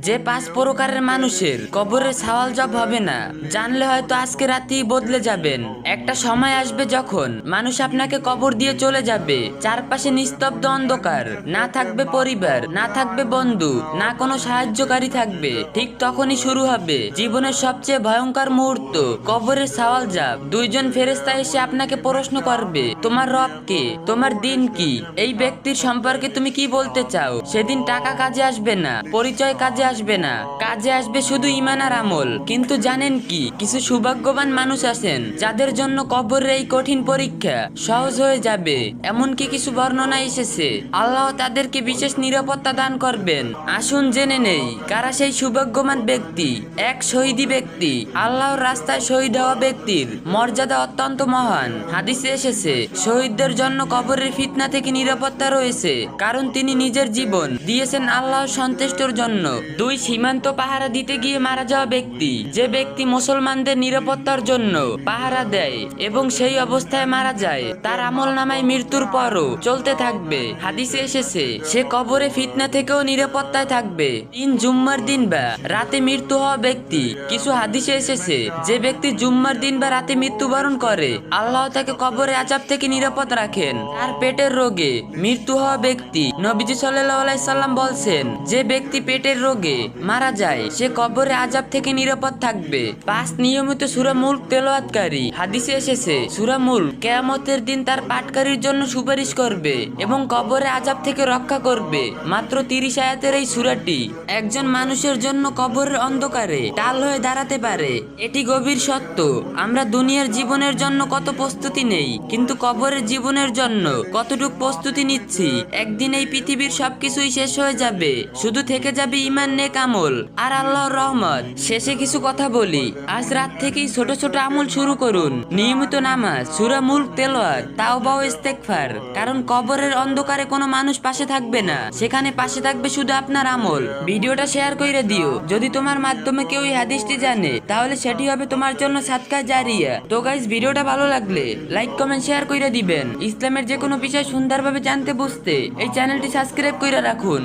যে 5 প্রকারের মানুষের কবরের সওয়াল জব হবে না, জানলে হয়তো আজকে রাতেই বদলে যাবেন। একটা সময় আসবে যখন মানুষ আপনাকে কবর দিয়ে চলে যাবে, চারপাশে নিস্তব্ধ অন্ধকার, না থাকবে পরিবার, না থাকবে বন্ধু, না কোনো সাহায্যকারী থাকবে। ঠিক তখনই শুরু হবে জীবনের সবচেয়ে ভয়ঙ্কর মুহূর্ত, কবরের সওয়াল জব। দুইজন ফেরেশতা এসে আপনাকে প্রশ্ন করবে, তোমার রব কে, তোমার দিন কি, এই ব্যক্তির সম্পর্কে তুমি কি বলতে চাও। সেদিন টাকা কাজে আসবে না, পরিচয় কাজে আসবে না, কাজে আসবে শুধু ঈমান আর আমল। কিন্তু জানেন কি, কিছু সৌভাগ্যবান মানুষ আছেন যাদের জন্য কবরের এই কঠিন পরীক্ষা সহজ হয়ে যাবে। এমনকি কিছু বর্ণনা এসেছে আল্লাহ তাদেরকে বিশেষ নিরাপত্তা দান করবেন। আসুন জেনে নেই কারা সেই সৌভাগ্যবান ব্যক্তি। এক শহীদি ব্যক্তি। আল্লাহর রাস্তায় শহীদ হওয়া ব্যক্তির মর্যাদা অত্যন্ত মহান। হাদিসে এসেছে শহীদদের জন্য কবরের ফিতনা থেকে নিরাপত্তা রয়েছে, কারণ তিনি নিজের জীবন দিয়েছেন আল্লাহর সন্তুষ্টির জন্য। দুই সীমান্ত পাহারা দিতে গিয়ে মারা যাওয়া ব্যক্তি। যে ব্যক্তি মুসলমানদের নিরাপত্তার জন্য পাহারা দেয় এবং সেই অবস্থায় মারা যায়, তার আমলনামায় মৃত্যুর পরও চলতে থাকবে। হাদিসে এসেছে সে কবরে ফিতনা থেকেও নিরাপত্তায় থাকবে। তিন জুম্মার দিন বা রাতে মৃত্যু হওয়া ব্যক্তি। কিছু হাদিসে এসেছে যে ব্যক্তি জুম্মার দিন বা রাতে মৃত্যুবরণ করে, আল্লাহ তাকে কবরে আযাব থেকে নিরাপদ রাখেন। তার পেটের রোগে মৃত্যু হওয়া ব্যক্তি। নবীজি সাল্লাল্লাহু আলাইহি সাল্লাম বলছেন, যে ব্যক্তি পেটের রোগে মারা যায় সে কবরে আযাব থেকে নিরাপদ থাকবে। 5 নিয়মিত সূরা মুলক তেলাওয়াতকারী। হাদিসে এসেছে সূরা মুলক কিয়ামতের দিন তার পাঠকারীর জন্য সুপারিশ করবে এবং কবরে আযাব থেকে রক্ষা করবে। মাত্র 30 আয়াতের এই সূরাটি একজন মানুষের জন্য কবরের অন্ধকারে ঢাল হয়ে দাঁড়াতে পারে। এটি গভীর সত্য। আমরা দুনিয়ার জীবনের জন্য কত প্রস্তুতি নেই, কিন্তু কবরের জীবনের জন্য কতটুকু প্রস্তুতি নিচ্ছি। একদিন এই পৃথিবীর সবকিছুই শেষ হয়ে যাবে, শুধু থেকে যাবে ঈমান, নেক আমল আর আল্লাহর রহমত। শেষে কিছু কথা বলি, আজ রাত থেকেই ছোট ছোট আমল শুরু করুন। নিয়মিত নামাজ, সূরা মুলক তেলাওয়াত, তাওবা ও ইস্তেগফার। কারণ কবরের অন্ধকারে কোনো মানুষ পাশে থাকবে না, সেখানে পাশে থাকবে শুধু আপনার আমল। ভিডিওটা শেয়ার করে দিও। যদি তোমার মাধ্যমে কেউ এই হাদিসটি জানে, তাহলে সেটি হবে তোমার জন্য সাদকা জারিয়া। তো গাইস, ভিডিওটা ভালো লাগলে লাইক কমেন্ট শেয়ার করে দিবেন। ইসলামের যে কোনো বিষয় সুন্দরভাবে জানতে বুঝতে এই চ্যানেলটি সাবস্ক্রাইব করে রাখুন।